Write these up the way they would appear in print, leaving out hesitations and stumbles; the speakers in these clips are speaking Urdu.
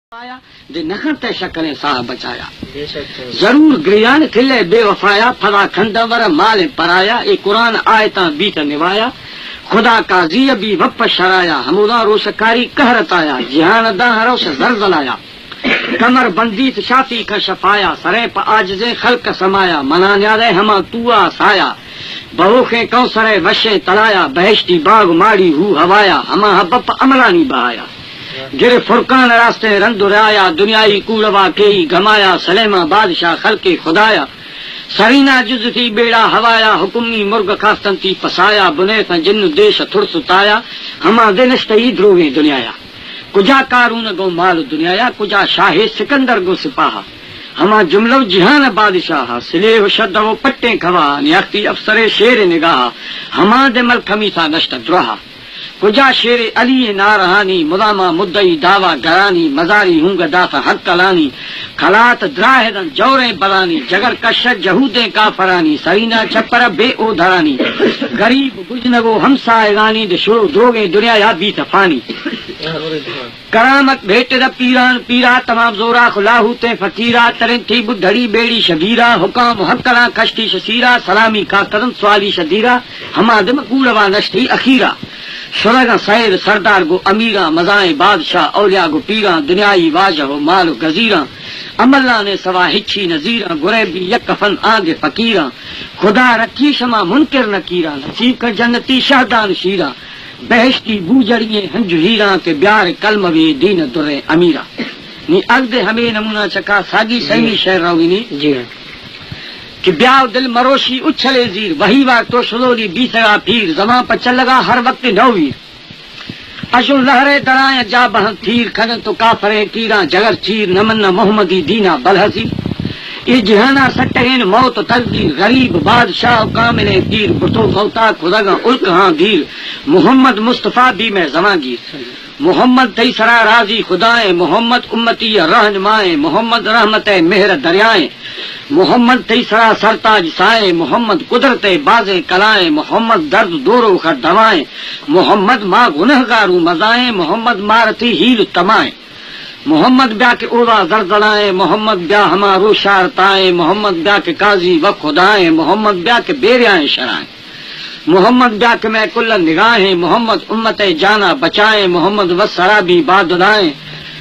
دے نخن تے شکریں صاحب بچایا ضرور گریان کھلے بے وفایا پھلا کھندور مال پرایا اے قرآن آیتاں بیت نوایا خدا کا زی بھی وپ شرایا ہمودا روشکاری قہرت آیا جہان دا روش زلزلایا کمر بندیت شافی کا شفایا سرے پا آجزے خلق سمایا منا نیادے ہما توا سایا بہوخیں کوثرے وشیں تلایا بہشتی باغ ماڑی ہو ہوایا ہما حبپ عملانی بہایا گرے فرقان راستے رند رایا دنیای کوڑوا کئی گمایا سلیمہ بادشاہ خلق خدایا سرینا جز تھی بیڑا ہوایا حکمی مرغ خاستن تھی پسایا بنیتا جن دیش تھڑ ستایا ہما دنشت ہی دروگیں دنیایا کجا کارون گو مال دنیایا کجا شاہ سکندر گو سپاہا ہما جملو جہان بادشاہ سلے و شد و پٹیں کھوا نیاختی افسر شیر نگاہ ہما دے ملک ہمیسا نشت درہا کجا شیر علی نارہانی مدامہ مدعی دعویٰ گرانی مزاری ہونگ دافع حق کلانی خلات دراہدن جوریں بلانی جگر کشت جہودیں کافرانی سرینا چھپر بے او دھرانی غریب گجنگو ہمسائگانی دشو دروگیں دنیا یا بیت فانی کرامت بھیٹ دا پیران پیرا تمام زورا خلاہو تے فقیرہ ترن تھی بدھڑی بیڑی شبیرہ حکام حقرہ کشتی شسیرہ سلامی کا قدم سوالی شدیرہ ہما دم کولوا نشتی اخیرہ شرگا سید سردار گو امیرہ مزائیں بادشاہ اولیاء گو پیراں دنیای واجہ و مال و گزیراں عملہ نے سوا ہچھی نظیراں گریبی یک کفن آگے فقیراں خدا رکھی شما منکر نکیراں نصیب کر جنتی شہدان شیراں بہشتی بوجڑیے ہنج ہیراں کے بیار کلموی دین در امیرہ نی اگد ہمیں نمونہ چکا ساگی سہمی شہر روی نی جی کہ بیاو دل مروشی اچھلے زیر وہی وار تو شلولی بیسگا پھیر زمان پر چل لگا ہر وقت نویر اشن لہرے درائیں جا بہن تھیر کھنن تو کافریں کیراں جگر چیر نمن محمدی دینا بلحسی یہ جہانا سٹہین موت تقدیر غریب بادشاہ کامل پیر بٹو موتا خدگا الک ہاں دیر محمد مصطفیٰ بھی میں زمان گیر محمد تیسرا راضی خدائیں محمد امتی رہنمائیں محمد رحمت مہر دریائیں محمد تیسرا سرتاج سائیں محمد قدرت باز کلائیں محمد درد دورو خر دوائیں محمد ماں گنہگارو مزائیں محمد مارتی ہیل تمائیں محمد بیا کے اولا زلزلائیں محمد بیا ہمارو شارتائیں محمد بیا کے قاضی و خدائیں محمد بیا کے بیریائیں شرائیں محمد بیا کے میں کل نگاہیں محمد امت جانا بچائیں محمد وسرابی بادلائیں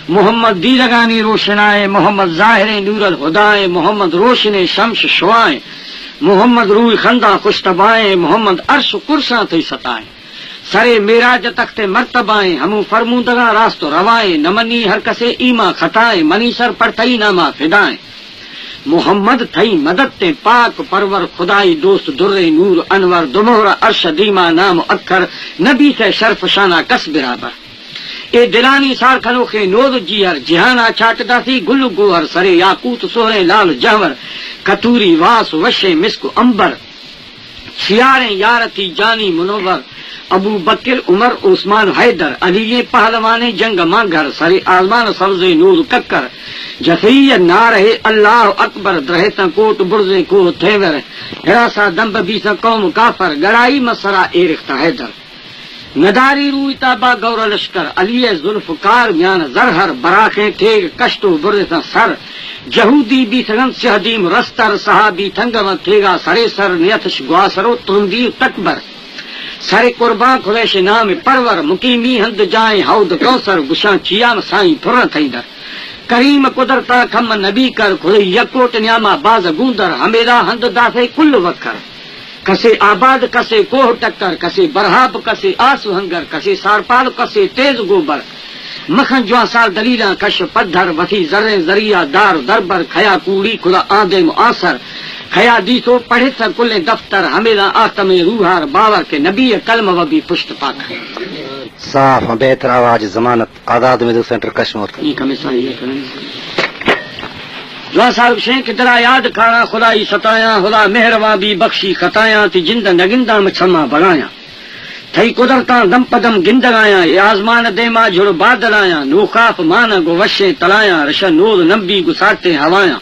محمد دیدگانی روشنائیں محمد ظاہر نور الہدائیں محمد روشن شمش شوائیں محمد روح خندہ خوشتبائیں محمد عرش کرساں تھی ستائیں سرے میراج تخت مرتبائیں ہموں فرمودگا راست روائیں نمنی ہر کسے ایما خطائیں منی سر پر تئی نامہ فدائیں محمد تھئی مدد تے پاک پرور خدائی دوست در نور انور دمہرا عرش دیما نام اکھر نبی سے شرف شانہ کس برابر اے دلانی سار کھنوخے نوز جیہر جہانا چھاٹتا سی گل گوہر سرے یاقوت سورے لال جہور کتوری واس وشے مسک امبر شیاریں یارتی جانی منور ابو بکر عمر عثمان حیدر علی پہلوان جنگ مانگھر سرے آزمان سبز نور ککر جفری نار ہے اللہ اکبر درہتا کوٹ برزے کو تھیور ہراسا دمب بیسا قوم کافر گڑائی مسرا ایرختہ حیدر نداری روی تابا گور لشکر علی ذوالفقار میان زرہر براخیں ٹھیک کشتو برزتا سر جہودی بی سگن سہدیم رستر صحابی تھنگم تھیگا سرے سر نیتش گواسرو ترندی تکبر سرے قربان خلیش نام پرور مقیمی ہند جائیں حود کوثر گشاں چیام سائیں پھر تھیدر کریم قدرتا کھم نبی کر خدای یکوٹ نیاما باز گوندر ہمیرا ہند دافے کل وکر کسے آباد کسے کوہ ٹکر کسے برہاب کسے آسو ہنگر کسے سارپال کسے تیز گوبر مکھن جوان سال دلیلاں کش پدھر وفی ذرے ذریعہ دار دربر کھیا کوڑی خدا آندے معاصر کھیا دیسو پڑھے سر کل دفتر ہمیرا آتم روحار باور کے نبی کلم و بھی پشت پاک صاف بہتر آواز ضمانت آزاد میڈیکل سینٹر کشمیر جو صاحب شیں کترا یاد کھانا خدائی ستایا خدا مہرباں بھی بخشی خطایا تی جند نگندہ مچھما بڑھایا تھئی قدرتاں دم پدم گندگایا یہ آزمان دیما جھڑ بادلایا نوخاف مانا گو وشے تلایا رشا نور نمبی گساٹے ہوایا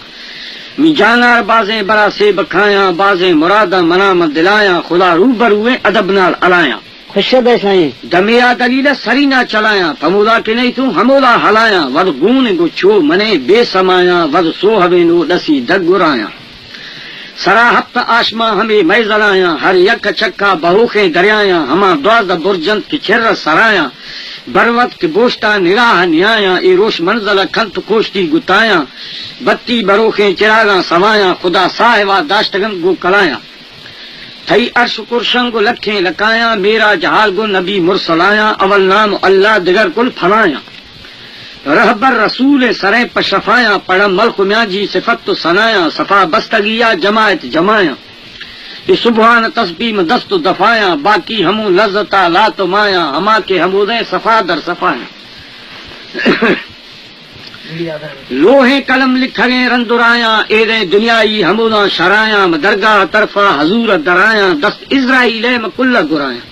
می جانار بازیں برا سے بکھایا بازیں مرادہ منام دلایا خدا روبروے ادب نال الایا خوشب سائیں دمیا دلیل سری نہ چلایا فمولا کے نہیں تو ہمولا ہلایا ود گون گو چھو منے بے سمایا ود سو ہوے نو دسی دگ گرایا سرا ہفت آشما ہمیں میں زلایا ہر یک چکا بہوخیں دریایا ہما دواز برجنت کی چھر سرایا بروت کے بوشتا نراہ نیایا اے روش منزل کھنت کوشتی گتایا بتی بروخیں چراغاں سوایا خدا صاحبہ داشتگن گو کلایا تھئی عرش کرشن گو لکھیں لکایا میرا جہال گو نبی مرسلایا اول نام اللہ دگر کل پھلایا رہبر رسول سریں پشفایا پڑم ملک میاں جی صفت تو سنایا صفا بستگیا جماعت جمایا یہ سبحان تسبیح دست و دفایا باقی ہموں لذتا لا تو مایا ہما کے ہمودیں صفا در صفایا لوہے قلم لکھیں رندرایا ایرے دنیائی ہمودا شرایا درگاہ طرفا حضور درایا دست اسرائیل مکل گرایا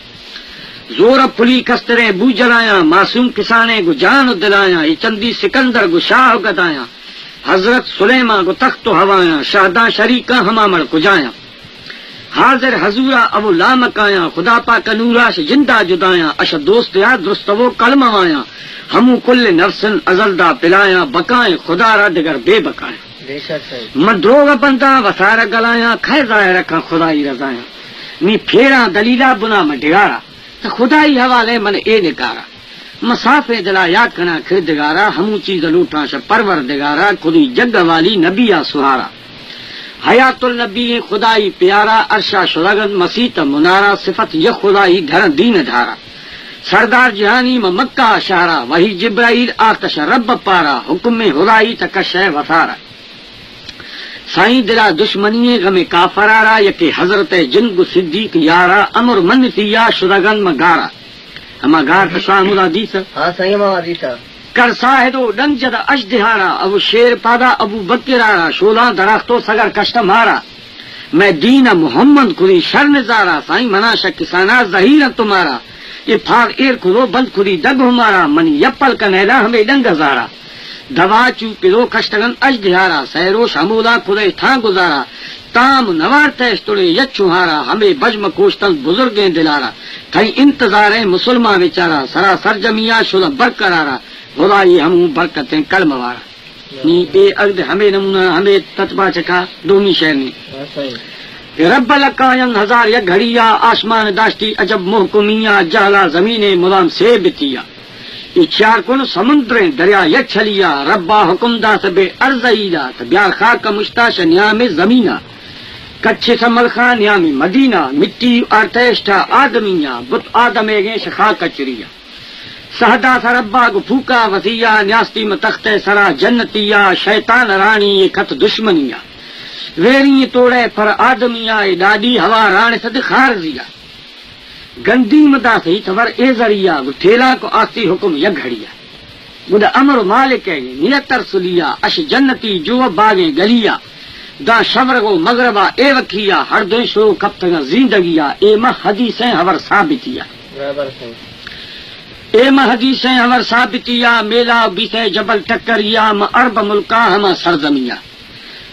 زور پھلی کسترے بو جلایا معصوم کسانے گو جان دلایا یہ چندی سکندر گو شاہ گدایا حضرت سلیمان گو تخت و ہوایا شہداں شریکہ ہما مڑ کجایا حاضر حضورا ابو لامکایا خدا پاک نورا سے جندہ جدایا اش دوست یا درستو کلم آیا ہمو کل نفسن ازلدہ پلایا بکائیں خدا را دگر بے بکایا مدروغ بندہ وسارہ گلایا کھے ظاہر رکھا خدائی رضایا نی پھیرا دلیلہ بنا مڈگارا تو خدائی حوالے من اے نکارا مسافے دلا یا کنا کردگارا ہمو چیز لوٹا ش پرور دگارا خودی جگ والی نبیا سہارا حیات النبی خدائی پیارا عرشا شرگن مسیت منارا صفت یہ خدائی گھر دین دھارا سردار جہانی مکہ شہرا وہی جبرائیل آتش رب پارا حکم خدائی تکش وسارا سائیں دلا دشمنی غم کافرارا یکے حضرت جنگ صدیق یارا امر من تیا شرگن مگارا اما گار تشامل حدیث ہاں صحیح ما حدیث کر ساہدو ڈنجد اجدہارا ابو شیر پادا ابو بکرارا شولاں درختو سگر کشت مارا میں دین محمد کری شر نزارا سائیں منا شکسانا ظہیر تمہارا یہ پھاڑ ایر کھلو بند کری دگ ہمارا منی یپل کنیلا ہمیں ڈنگ زارا دوا چو پلو کشتگن اجدہارا سیرو شمولا کھلے تھا گزارا تام نوار تیشتڑے یچوہارا ہمیں بجم کوشتن بزرگیں دلارا کئی انتظار مسلمان بیچارا سراسر جمیا شدہ برقرارا خدائی ہم برکتیں کل موارا نی اے اگد ہمیں نمونہ ہمیں تتبا چکا دومی شہر نی رب لکاین ہزار یک گھڑیا آسمان داشتی عجب محکمیہ جہلا زمین ملام سے بتیا یہ چار کن سمندریں دریا یک چھلیا ربا حکم دا سبے ارزیدہ تبیار خاک مشتاش نیام زمینہ کچھ سمل خان نیام مدینہ مٹی آرتیشتا آدمیہ بت آدمے گے شخا کچریا سہدا سربا گو پھوکا وسیع نیاستی میں تخت سرا جنتیا شیطان رانی یہ کت دشمنیا ویری توڑے پر آدمیا ڈاڈی ہوا ران صد خارزیا گندی مدا سی تور اے ذریعہ گو تھیلا کو آستی حکم یک گھڑیا گدا امر مالک ہے نیت رسولیا اش جنتی جو باغیں گلیا دا شبر گو مغربا اے وکھیا ہر دن شو کب تک زندگیا اے مہ حدیثیں ہور ثابتیا اے مہ حدیثیں ہور ثابتیا میلا بیتے جبل ٹکریا م عرب ملکا ہما سرزمیا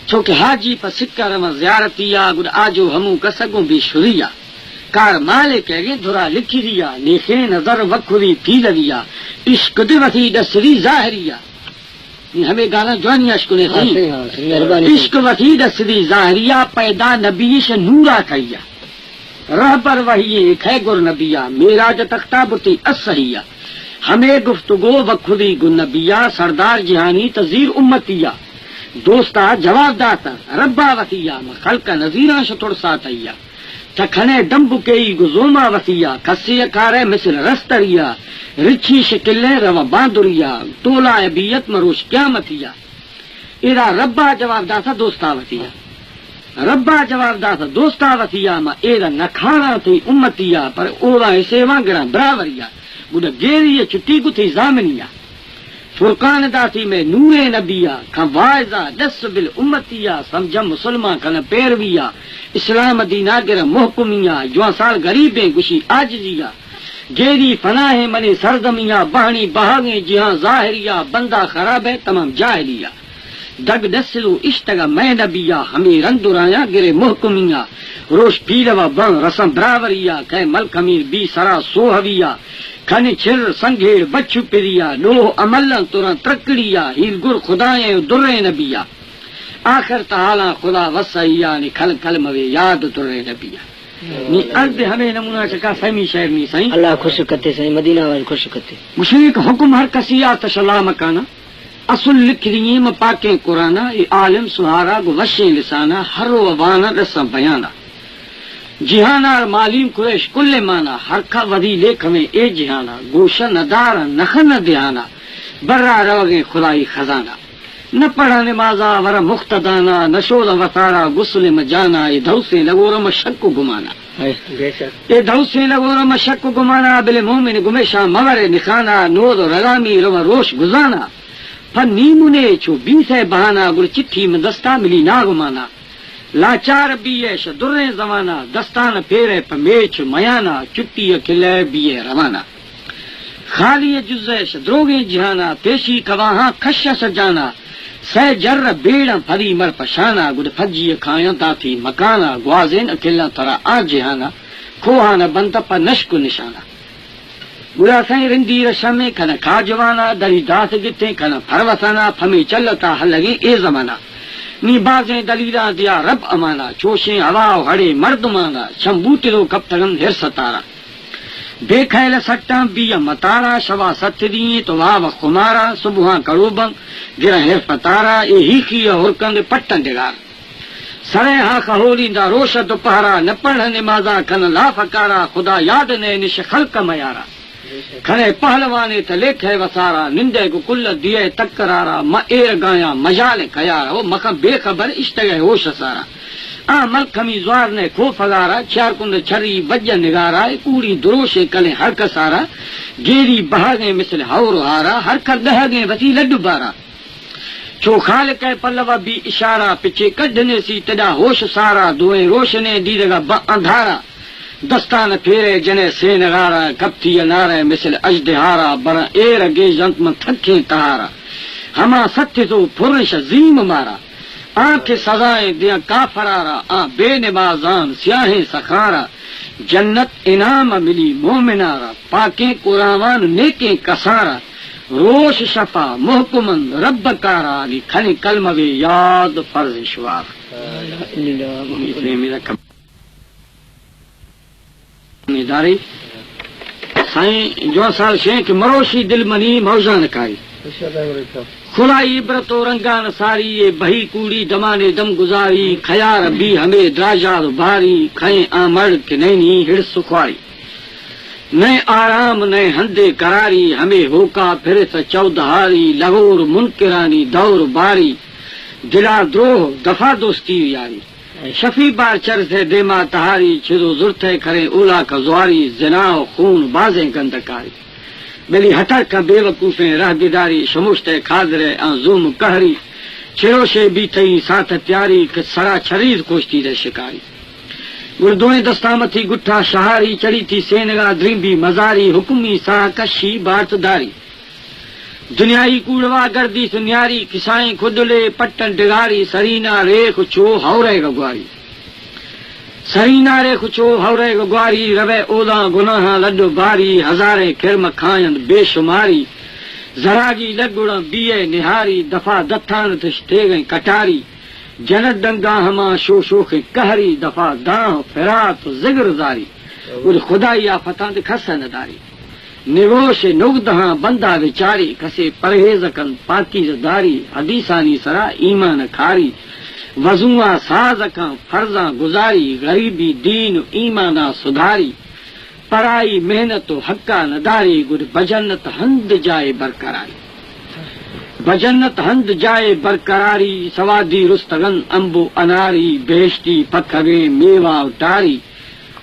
چونکہ حاجی پر سکر ہم زیارتیا گد آجو ہموں کسگوں بھی شریا کار مالے کہگے دھرا لکھی دیا نیخے نظر وکھری پی لیا عشق دوتی دسری ظاہریا ہمیں گانا جوانی عشق نے عشق وتی دسری ظاہریا پیدا نبیش نورا کھیا رہبر وحی کھے گر نبیا میراج تختہ بتی اسحیا ہمیں گفتگو وکھری گن نبیا سردار جہانی تذیر امتیا دوستا جواب داتا ربا وسیع خلق نذیرہ شتر ساتیا چکھنے دمبو کئی گزوما وسیع کسی کارے مثل رستریا رچھی شکلے روا باندریا تولا عبیت مروش قیامتیا ایرا ربا جواب داتا دوستا وسیع ربا جواب داتا دوستا وسیع ما ایرا نکھانا تھی امتیا پر اولا اسے وانگرا براوریا بودا گیری چٹی کو تھی زامنیا فرقان داتی میں نور نبیا کھا وائزہ دس بل امتیا سمجھا مسلمان کھا پیرویا اسلام دینا گر محکمیہ جوان سال غریبیں گشی آجزیا گیری فناہ منے سرزمیاں بہنی بہاگیں جہاں ظاہریہ بندہ خراب ہے تمام جاہلیہ دگ دسلو اشتگا میں نبیا ہمیں رندرایا گرے محکمیا روش پیروا بن رسم براوریا کہ ملک امیر بی سرا سوہویا کھنی چھر سنگھیڑ بچو پریا لوہ عملن ترن ترکڑیا ہیل گر خداییں درے نبیا آخر تحالا خدا وسعیا نی کھل کلموے یاد درے نبیا نی ارد ہمیں نمونہ چکا فہمی شہر نی سائیں اللہ خوش کرتے سائیں مدینہ والے خوش کرتے مشرق حکم ہر کسیا تشلا مکانا اصل لکھ ریم پاکیں قرآنہ ای عالم سہارا گو وشیں لسانہ ہر وانا رسم بیانہ جہانا معلوم قریش کل مانا ہر کا ودی لیکھ میں اے جہانا گوشہ ندارا نخن دھیانا برا روگیں خدائی خزانہ نہ پڑھا نمازا ور مختدانا نشود وطارا غسل مجانا اے دھوسیں لگورم شک گمانا اے دھوسیں لگورم شک گمانا بل مومن گمیشا مور نخانا نور رگامی رو روش گزانا پھر نیمونے چھو بیسے بہانا گر چٹھی میں دستا ملی ناگمانا لاچار بیش درے زمانہ دستان پھیرے پمیچ میانا چٹی کلے بیے روانہ خالی جزیش دروگیں جہانا پیشی کواہاں کھش سجانا سہ جر بیڑ پھری مر پشانا گڈ پھجی کھایاں تاتی مکانا گوازین اکیلا ترا آ جہانا کھوہانا بنت پر نشک نشانہ گڑا سائیں رندی رشمے کھنا کھا جوانا دری داس گتے کھنا پھروسانا پھمی چلتا ہلگیں اے زمانہ نی بازیں دلیلاں دیا رب امانا چوشیں ہوا ہڑے مرد مانا شمبوتلو کب تگن ہر ستارا بے کھیل سٹاں بیا متارا شوا ست دیئیں تو واو خمارا صبحاں کڑوبن گرہ ہر فتارا اے ہی کی ہرکند پٹن ڈگار سرے ہاں کہولی دا روش دوپہرا نہ پڑھ نمازا کھن لا فکارا خدا یاد نے نش خلق میارا کھنے پہلوانے تلیک ہے وسارا نندے کو کل دیے تکرارا ما ایر گایا مجال کیارا وہ مکم بے خبر اشتگے ہوش سارا آ ملک ہمی زوار نے کھو فگارا چار کند چھری وجہ نگارا کوڑی دروشے کلے ہر کسارا گیری بہاگیں مثل ہور ہارا ہر کر دہگیں وسی لڈو بارا چھو خالق پلوا بھی اشارہ پچھے کڈنے سی تدا ہوش سارا دوئیں روشنے دیدگا با اندھارا دستان پھیرے جنے سے نگارا کپتی نارے مثل اجدہارا برا ایر گے جنت من تھکیں تہارا ہما ستھ تو پھرش عظیم مارا آنکھ سزائیں دیا کافرارا آن بے نمازان سیاہیں سخارا جنت انعام ملی مومنارا پاکیں قرآن نیکیں کسارا روش شفا محکمن رب کارا علی کھنی کلمہ یاد فرض شوار داری سائیں جو سال شیخ مروشی دل منی موزان کاری خلائی عبرت و رنگان ساری یہ بہی کوڑی دمانے دم گزاری خیار بھی ہمیں دراجات بھاری کھائیں آمڑ کے نینی ہڑ سکھواری نئے آرام نئے ہندے کراری ہمیں ہوکا پھر سے چودہاری لغور منکرانی دور باری دلا دروہ دفع دوستی یاری شفی بار چر سے دیما تہاری چھدو زرتے کرے اولا کا زواری زنا و خون بازیں گندکاری بلی ہٹر کا بے وقوفیں رہ بیداری شمشتے کھادرے انزوم کہری چروشے بھی تئی ساتھ تیاری کہ سرا چھریز کوشتی دے شکاری گردوئیں دستامتی گٹھا شہاری چڑی تھی سینگا دریمبی مزاری حکمی سا کشی بارت داری دنیائی کوڑوا گردی سنیاری کسائیں خدلے پٹن ڈگاری سرینا ریخ چو ہورے گگواری سرینا ریخ چو ہورے گگواری روے اولا گناہ لڈو باری ہزارے کرم کھائن بے شماری زراگی لگڑ بیے نہاری دفع دتھان تشتے گئیں کٹاری جنت ڈنگا ہما شو شوخ کہری دفع داں فرات زگر زاری اور خدائی آفتان کھس نداری نگوش نگدہاں بندہ بیچاری کسے پرہیز کن پاکی داری حدیثانی سرا ایمان کھاری وضوعاں ساز کن فرضاں گزاری غریبی دین ایمانا سدھاری پرائی محنت و حقا نداری گر بجنت ہند جائے برقراری بجنت ہند جائے برقراری سوادی رستگن امبو اناری بہشتی پکھوے میوہ اتاری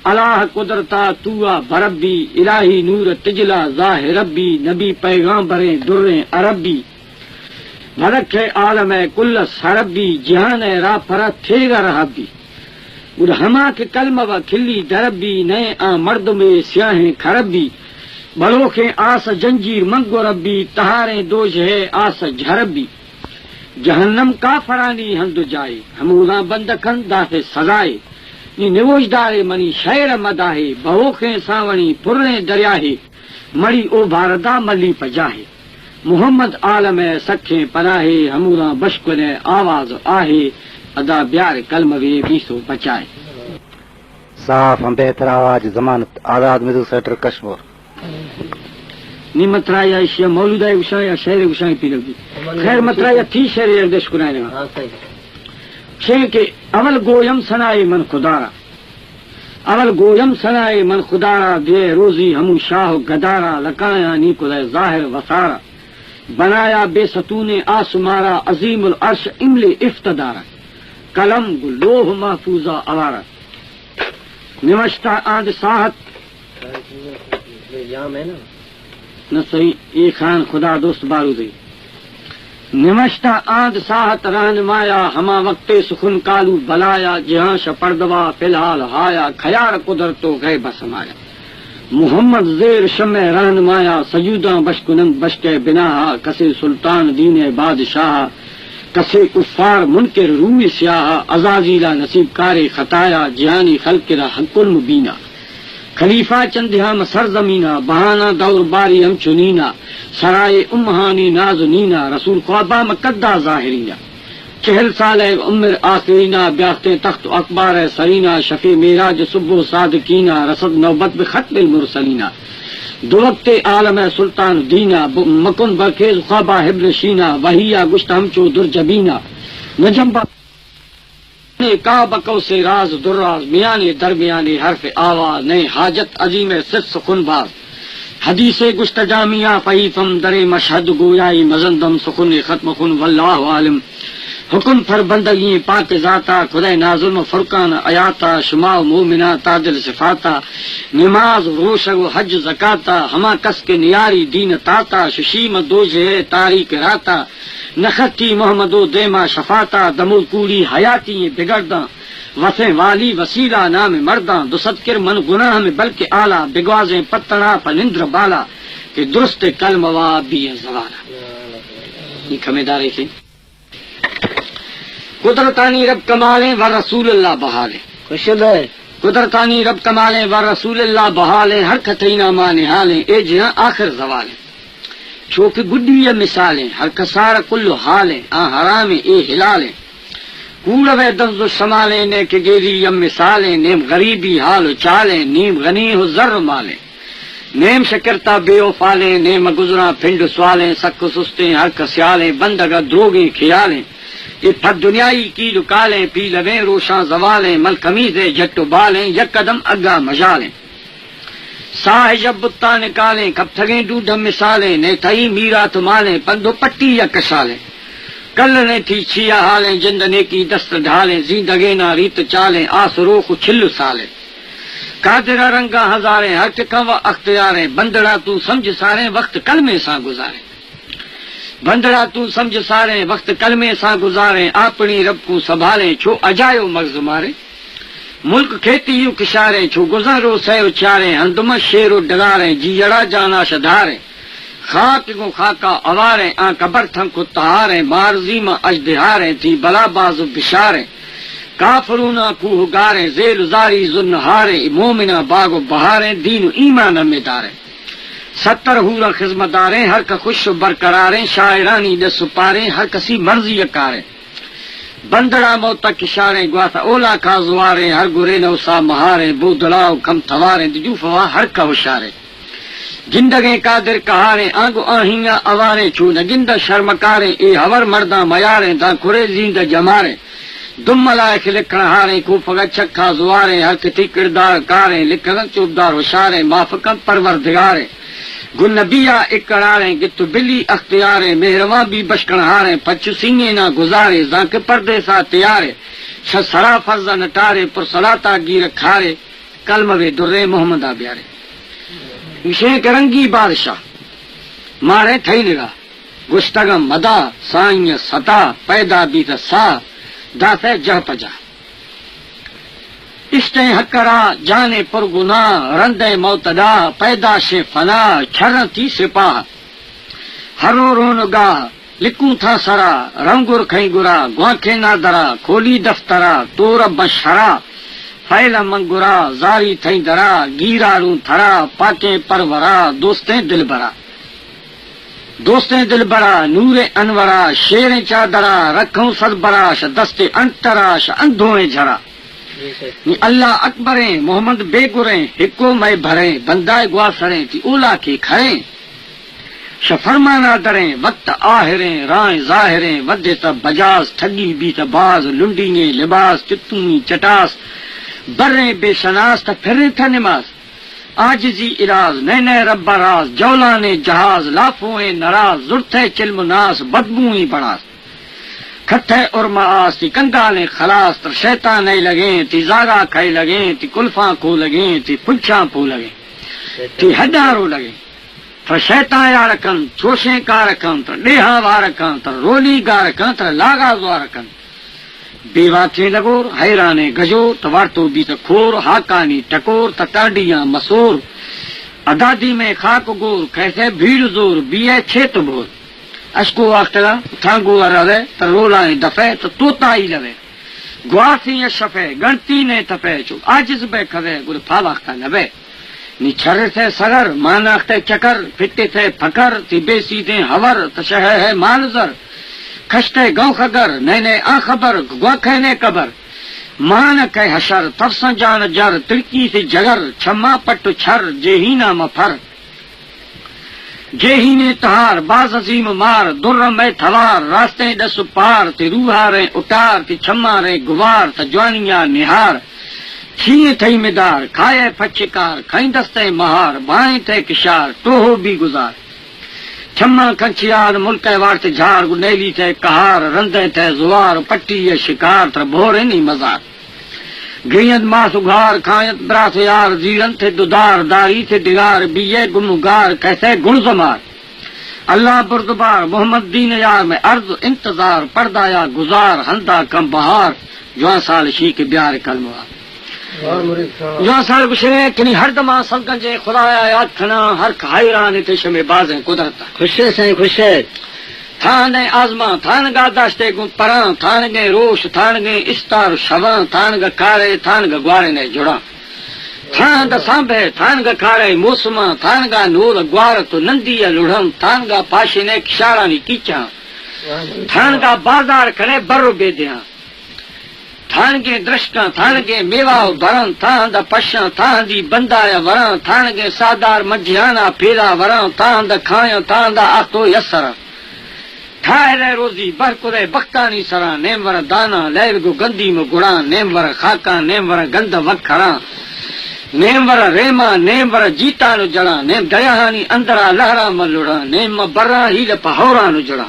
اللہ قدرتا توا بربی الہی نور تجلا ظاہر ربی نبی پیغامبریں دریں عربی بھرک عالم کل سربی جہان را پرا تھے گا رہبی گر ہما کے کلمہ و کھلی دربی نئے آ مرد میں سیاہیں کھربی بڑوں کے آس جنجیر منگو ربی تہاریں دوج ہے آس جھربی جہنم کا فرانی ہند جائے ہمونا بند کن داتے سزائے نی نوشدارے منی شیر مداہے بہوکھیں ساونی پرنے دریاہے مڑی او بھاردا ملی پجاہے محمد عالم سکھیں پناہے ہمونا بشکن آواز آہے ادا بیار کلم وے بیسو بچائے صاف بہتر آواز ضمانت آزاد مدو سینٹر کشمور نعمت رایا اشیا مولودہ اشاں یا شہر اشاں پی لگی خیر مترایا تھی شہر اردش کنائے لگا چھے کہ اول گویم سنائے من خدارا اول گویم سنائے من خدارا دے روزی ہمو شاہ گدارا لکایا نیکو دے ظاہر وسارا بنایا بے ستون آسمارا عظیم العرش امل افتدارا قلم لوح محفوظہ اوارا نوشتہ آند ساحت نہ صحیح یہ خان خدا دوست بارودی نمشتہ آند ساحت رہنمایا ہما وقت سخن کالو بلایا جہاں شپردوا فی الحال ہایا خیار قدرتو گئے بسمایا محمد زیر شمع رہنمایا سجوداں بشکنند بشکے بنا کسے سلطان دین بادشاہ کسے کفار منکر روی سیاہ عزازیلا نصیب کار خطایا جہانی خلق را حق المبینہ خلیفہ چندہا سرزمینہ بہانہ دور باری ہم چنینا سرائے امہانی ناز نینا رسول خوابہ مقدہ ظاہرینا 40 سال عمر آخرینا بیاختے تخت اکبار سرینا شفیع میراج صبح صادقینا رسد نوبت بختم المرسلینا دو وقت عالم سلطان دینا مکن برخیز خوابہ حبر شینا وحیہ گشت ہمچو درجبینا نجم کعبہ سے راز دراز میانے درمیانے حرف آواز نئے حاجت عظیم صد سخن باز حدیث گشت جامعہ فیفم در مشہد گویائی مزندم سخن ختم خن واللہ عالم حکم پر بندگی پاک ذاتا خدے نازم فرقان آیاتا شماع مومنہ تاجل صفاتا نماز روشگ حج زکاتا ہما کس کے نیاری دین تاتا ششیم دوجہ تاریک راتا نختی محمد و دیما شفاتا دمو کوری حیاتی بگڑداں وسیں والی وسیلہ نام مرداں دسدکر من گناہ میں بلکہ آلہ بگوازیں پتڑا پنندر بالا کہ درست کلم وا بھی زوانا یہ کمیدارے سے قدرتانی رب کمالیں و رسول اللہ بحالیں قدرتانی رب کمالیں و رسول اللہ بحالیں ہر کتینا مانے حالیں اے جہاں آخر زوالیں چوک گڈی یا مثالیں ہر کسار کل حالیں حرام اے ہلالیں کوڑوے دنز و شمالیں نیک گیری یم مثالیں نیم غریبی حال و چالیں نیم غنی ہو ذر مالیں نیم شکرتا بے وفالیں نیم گزراں پھنڈ سوالیں سک سستیں ہر کسیالیں بندگا دروگیں خیالیں یہ پھر دنیائی کی لکالیں پی لویں روشاں زوالیں مل کمیزیں جٹ بالیں یک قدم اگا مجالیں ساہ جب بتا نکالیں کب تھگیں ڈوڈم مثالیں نے تھئی میرات مالیں پندو پٹی یا کشالیں کل نے تھی چھیا حالیں جند نے کی دست ڈھالیں زندگی نہ ریت چالیں آس روخ چھل سالیں قادرہ رنگا ہزاریں ہر ٹکم و اختیاریں بندڑا تو سمجھ ساریں وقت کلمے سا گزاریں بندڑا تو سمجھ ساریں وقت کلمے سا گزاریں اپنی رب کو سنبھالیں چھو اجایو مغز ماریں ملک کھیتی یوں کشاریں چھو گزارو سیو چاریں ہندم شیرو ڈگاریں جی جڑا جانا شدھاریں خاک کو خاکا اواریں آن قبر تھن کو تہاریں مارزیم اجدہاریں تھی بلا باز بشاریں کافرونا کوہ گاریں زیل زاری زنہاریں مومنہ باغ و بہاریں دین و ایمان امیداریں 70 حورا خدمتاریں ہر کا خوش و برقراریں شاعرانی دس پاریں ہر کسی مرضی اکاریں بندڑا موتا کشاریں گواتا اولا کا زواریں ہر گرے نوسا مہاریں بو دلاؤ کم تھواریں جو فوا ہر کا ہوشاریں گندگیں قادر کہاریں آنگو آہینگا اواریں چونہ گندہ شرمکاریں اے ہور مردہ میاریں دا کھرے زیندہ جماریں دم ملائک لکھن ہاریں کو پگا چکھا زواریں ہر کتی کردار کاریں لکھن چوبدار ہوشاریں مافکم پروردگاریں گل نبیہ اکڑاریں گتو بلی اختیاریں مہرواں بھی بشکن ہاریں پچو سینگے نہ گزارے زانک پردے سا تیارے سرا فرزہ نٹارے پر صلاتا گیر کھارے کلمہ وے درے محمد آبیارے مشیں کرنگی بادشاہ مارے تھئی نگا گشتگم مدا سائیں ستا پیدا بیت سا داسے جہ پجا اشتیں حکرا جانے پر گناہ رندے موتدا پیداش فنا چھرتی سپاہ ہرو رونگاہ لکوں تھا سرا رنگر کھئی گرا گوانکھے نادرا کھولی دفترا تور بشرا فیل منگرا زاری تھئی درا گیرا روں تھرا پاکیں پرورا دوستیں دل برا دوستیں دل برا نور انورا شیریں چادرا رکھوں صد براش دستے انتراش اندھویں جھرا اللہ اکبریں محمد بے گریں ہکو میں بھریں بندائے گواسریں تی اولا کی کھریں شفرمانا دریں وقت آہریں رائیں ظاہریں ودے تا بجاز ٹھگی بھی تا باز لنڈییں لباس چتونی چٹاس بریں بے شناس تا پھریں تھا نماز آجزی اراز نئے نئے رب راز جولانے جہاز لافویں نراز زرتے چلم ناس بدبوئیں بڑاس کھٹے ارما آس تی کنگالیں خلاص تر شیطان نہیں لگیں تی زاگا کھائی لگیں تی کلفاں کو لگیں تی پنچاں پو لگیں تی ہڈارو لگیں تر شیطان یارکن چوشیں کارکن تر ڈیہاں وارکن تر رولی گارکن تر لاغاز وارکن بیوا تھیں لگور حیرانے گجور توارتو بھی تکھور ہاکانی ٹکور تٹاڈیاں مسور ادادی میں خاک گور کیسے بھیڑ زور بیے چھت بھور اشکو آختلا تھانگو ارادے تر رولائیں دفے تو توتا ہی لوے گواسی شفے گنتی نے تپے چو آجز بے کھوے گر پھاواختہ نبے نی چھر سے سگر ماناختے چکر پھٹے تھے پھکر تی بے سیدیں ہور تشہ ہے مانظر کھشتے گو خگر نئے نئے آ خبر گواکھے نے قبر مان کہ حشر تفسن جان جر تڑکی سے جگر چھما پٹ چھر جہینا مفر جہینے تہار باز عظیم مار در میں تھوار راستے دس پار تے روحاریں اٹار تے چھما رے گوار تے جوانیاں نہار چھیے تھئی مدار کھائے پچکار کھائیں دستے مہار بائیں تھے کشار ٹوہو بھی گزار چھما کنچیاد ملک وارت جھاڑ گنیلی تھے کہار رندے تھے زوار پٹی شکار تر بھورے نہیں مزار گریند ماس اگھار کھائت برات یار زیرن تھے دودار داری تھے ڈگار بیے گنگار کیسے گن زمار اللہ بردبار محمد دین یار میں عرض انتظار پردایا گزار ہندا کم بہار جوان سال شیک بیار کلموار جوان سال گشرے کنی ہر دماں سلگنجے خدایا یاد کھنا ہر حیران تشم بازیں قدرتا خوش ہے سائیں خوش ہے تھانے آزما تھان گا داشتے گو پران تھان گے روش تھان گے استار شوان تھان گا کارے تھان گا گوارے نے جڑا تھان گا سانبے تھان گا کارے موسما تھان گا نور گوار تو نندی لڑھم تھان گا پاشے نے کشارانی کیچا تھان گا بازار کھڑے برو بے دیاں تھان گے درشکاں تھان گے میوا بھرن تھان دا پشاں تھان دی بندایا وران تھان گے سادار مجھیانا پھیرا وران تھان دا کھایاں تھان دا آتو یسرا ٹھائرے روزی برکرے بختانی سرا نیم ور دانا لیر گو گندی میں گڑان نیم ور خاکا نیم ور گند وکھران نیم ور ریما نیم ور جیتا نو جڑا نیم دریاہانی اندرا لہرا ملوڑا نیم برا ہیل پہورا نو جڑا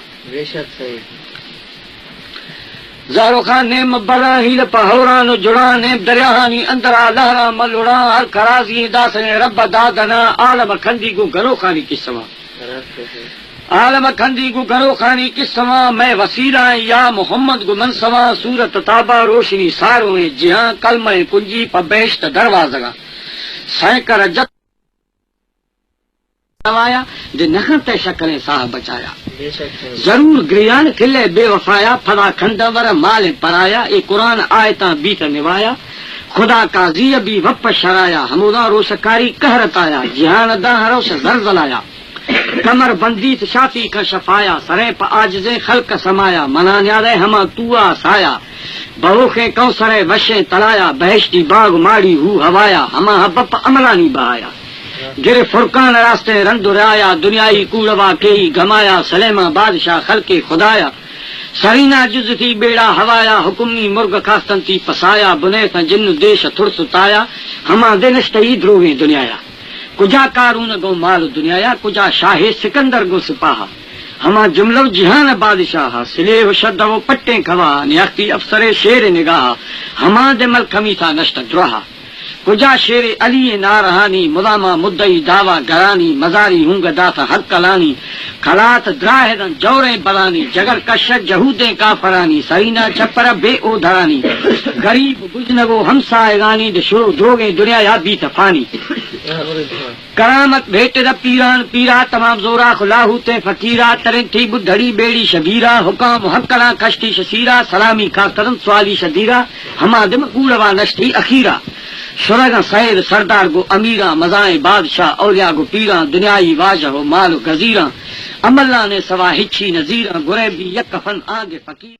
زارو خان نیم برا ہیل پہورا نو جڑا نیم دریاہانی اندرا لہرا ملوڑا ہر کرازی داسنے رب دادنا عالم کھندی گو گرو خانی کی سوا عالم کھندی گو گرو خانی کس سما میں وسیلہ یا محمد گو منسوا صورت تابا روشنی ساروں جہاں کلمہ کنجی پبیشت دروازگا سینکر جت نوایا دے نخن تے شکلیں صاحب بچایا ضرور گریان کھلے بے وفایا پھلا کھندور مال پرایا اے قرآن آیتاں بیت نوایا خدا کا زیبی وپ شرایا ہمودا روشکاری کہرت آیا جہان دا روش زلزلایا کمر بندی شافی کا شفایا سرے پا آجزیں خلق سمایا منا نیادے ہما توا سایا بروخیں کوسرے وشیں تلایا بہشتی باغ ماڑی ہو ہوایا ہما حبب عملانی بہایا گرے فرقان راستے رند رایا دنیای کوڑوا کئی گمایا سلیمہ بادشاہ خلق خدایا سرینا جز تھی بیڑا ہوایا حکمی مرغ کاستن تی پسایا بنے تا جن دیش تھر ستایا ہما دنشتہی دروہیں دنیایا کجا کارون گو مال دنیا کجا شاہ سکندر گو سپاہا ہما جملو جہان بادشاہ سلے و شد و پٹیں کھوا نیاختی افسر شیر نگاہ ہما دے ملکمی تھا نشت درہا کجا شیر علی نارہانی مدامہ مدعی دعوی گرانی مزاری ہونگ داتا حق کلانی کھلات دراہدن جوریں بلانی جگر کشت جہودیں کافرانی سرینا چپر بے او دھرانی غریب گجنگو ہمسائے گانی دے شروع جوگیں دنیا یا بیت فانی کرامت بھیٹ دا پیران پیرا تمام زورا خلاہو تے فقیرا ترن تھی بدھڑی بیڑی شبیرا حکام حقنا کشتی شسیرا سلامی کا کرن سوالی شدیرا ہما دم گولوا نشتی اخیرا شرگا سید سردار گو امیرا مزائیں بادشاہ اولیا گو پیرا دنیای واجہ و مال و گزیرا عملہ نے سوا ہچھی نظیرا گرے بھی یک کفن آگے فقیر